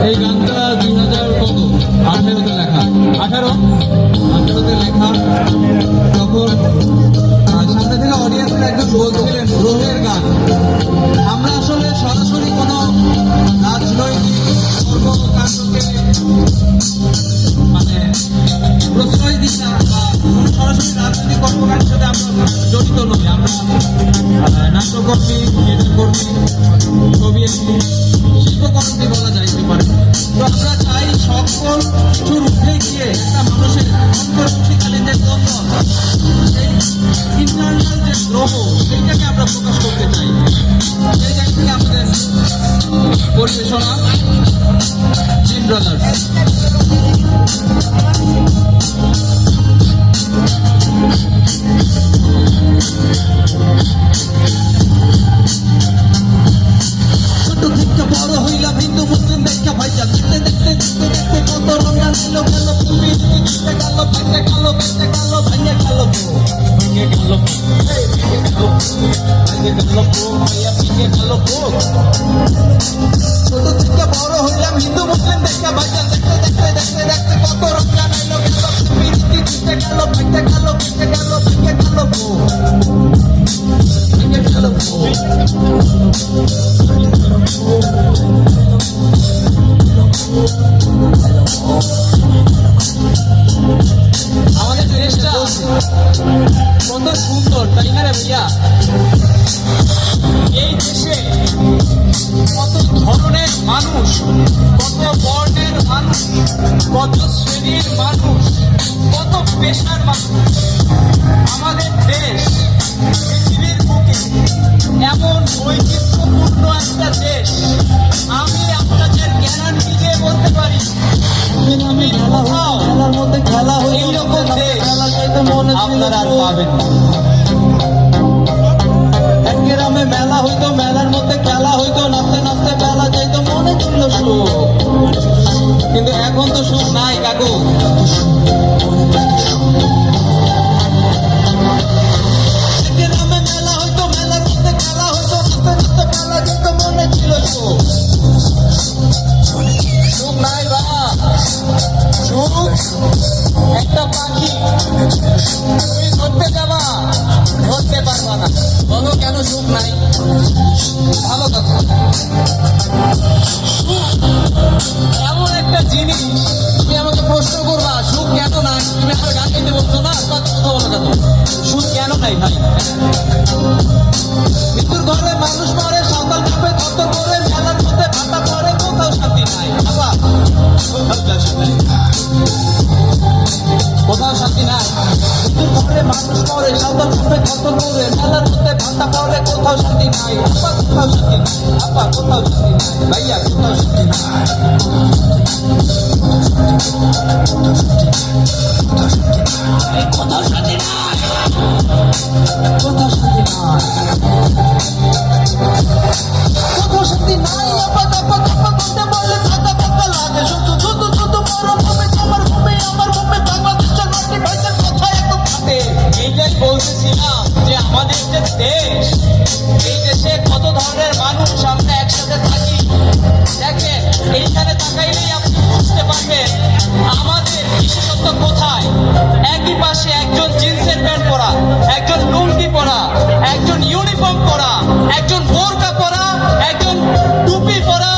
এই গানটা 2018-তে লেখা, 18-তে লেখা। তখন সামনে থেকে অডিয়েন্সের একজন বলছিলেন গ্রহের গান। আমরা আসলে সরাসরি কোনো রাজনৈতিক কর্মকাণ্ডকে মানে প্রশ্রয় দিই না, বা কোনো সরাসরি রাজনৈতিক কর্মকাণ্ডের সাথে আমরা জড়িত নই। আমরা নাট্যকর্মী, থিয়েটারকর্মী, ছবি শিল্পকর্মী বলা যাইতে পারে। তো আমরা চাই সকল কিছুর উঠে গিয়ে একটা মানুষের অন্তর্বর্তীকালীন যে দ্বন্দ্ব, সেই ইন্টারনাল যে দ্রোহ, সেইটাকে আমরা প্রকাশ করতে চাই। সেই জায়গা থেকে আমাদের পরিবেশনা জিন ব্রাদার্স। ছোট থেকে বড় হইলাম হিন্দু মুসলিম দেখা ভাইয়া, দেখতে দেখতে দেখতে দেখতে কত রঙা ছিল গেল, তুমি দেখতে গেল, ভেঙে গেল, ভেঙে গেল, ভেঙে গেল, ভেঙে গেল, ভেঙে গেল, ভাইয়া ভেঙে গেল। ছোট থেকে বড় হইলাম হিন্দু মুসলিম দেখা ভাইয়া, দেখতে দেখতে দেখতে দেখতে কত রঙা ছিল গেল, তুমি দেখতে গেল, ভেঙে গেল, ভেঙে গেল, ভেঙে গেল, ভেঙে গেল। আমাদের দেশটা কত সুন্দর, তাই না রে ভাইয়া? এই দেশে কত ধরনের মানুষ, কত বর্ণের মানুষ, কত শ্রেণীর মানুষ, কত পেশার মানুষ। আমাদের দেশ পৃথিবীর বুকে এমন বৈচিত্র্যপূর্ণ একটা দেশ। আমি আপনাদের গ্যারান্টি দিয়ে বলতে পারি, পৃথিবীর কোথাও এইরকম দেশ আপনারা আর পাবেন না। এক গ্রামে মেলা হইতো, মেলার মধ্যে খেলা হইতো, নাচতে নাচতে বেলা যাইতো, মনে ছিল সুখ। কিন্তু এখন তো সুখ নাই কাকু। গ্রামে মেলা হইতো, মেলার মধ্যে খেলা হইতো, নাচতে নাচতে বেলা যাইতো, মনে ছিল সুখ। সুখ নাই বাবা। সুখ একটা পাখি, তুমি ধরতে যাবা, ধরতে পারবা না। বলো কেন সুখ নাই? ভালো কথা। এমন একটা জিনিস, তুমি আমাকে প্রশ্ন করবা সুখ কেন নাই, তুমি আমার গান গাইতে বলছো না, কথা বলো কেন? সুখ কেন নাই ভাই? মৃত্যুর ঘরে মানুষ মরে, সকাল ভাবে কত করে, মেলার মধ্যে ভাটা পড়ে, কোথাও শান্তি নাই বাবা, কোথাও শান্তি নাই। মৃত্যুর ঘরে মানুষ মরে, সকাল ভাবে কত করে, মেলার মধ্যে ভাটা পড়ে, কোথাও শান্তি নাই আপা, কোথাও শান্তি নাই আপা, কোথাও শান্তি নাই ভাইয়া, কোথাও শান্তি নাই। কোথাও শান্তি নাই, কোথাও শান্তি নাই, কোথাও শান্তি নাই আপা, আপা আপা বলতে বলে থাকা পাকা লাগে, শুধু শুধু শুধু মরুভূমি, আমার ভূমি, আমার ভূমি, বাংলাদেশের মাটি ভাইদের কথা এত খাটে। এইটাই বলতেছিলাম যে আমাদের যে দেশ, এই দেশে কত ধরনের মানুষ আমরা একসাথে থাকি। দেখেন, এইখানে তাকাইলেই আপনি বুঝতে পারবেন আমাদের বিশেষত্ব কোথায়। একই পাশে একজন জিন্সের প্যান্ট পরা, একজন লুঙ্গি পরা, একজন ইউনিফর্ম পরা, একজন বোরকা পরা, একজন টুপি পরা,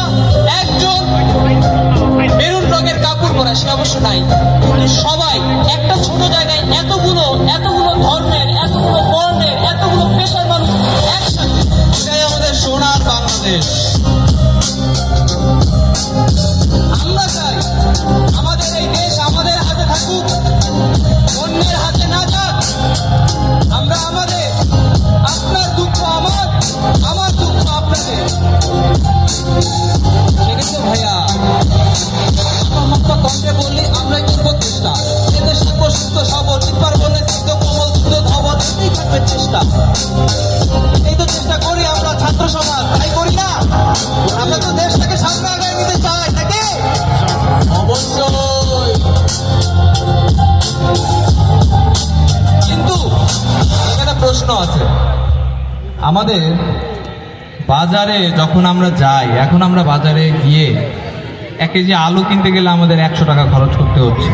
একজন মেরুন রঙের কাপড় পরা, সে অবশ্য নাই। সবাই একটা ছোট জায়গায় এতগুলো এতগুলো ধর্মের, এতগুলো বর্ণের, এতগুলো পেশার মানুষ একসাথে। এটাই আমাদের সোনার বাংলাদেশ। আমরা চাই আমাদের এই দেশ আমাদের হাতে থাকুক, অন্যের হাতে না যাক। আমরা আমাদের, আপনার দুঃখ আমার, আমার দুঃখ আপনাদের। সেটাই তো ভাইয়া, কণ্ঠে বললি আমরাই করবো চেষ্টা। এদের থাকবো সুস্থ সবল, পার্বণের সিদ্ধ কোমল সুস্থ ধবল, এটাই থাকবে চেষ্টা। এই তো চেষ্টা করি আমরা ছাত্র সমাজ, তাই করি না? আমরা তো দেশটাকে সামনে আগায় নিতে চাই নাকি? অবশ্যই। কিন্তু এখানে প্রশ্ন আছে, আমাদের বাজারে যখন আমরা যাই, এখন আমরা বাজারে গিয়ে 1 কেজি আলু কিনতে গেলে আমাদের 100 টাকা খরচ করতে হচ্ছে।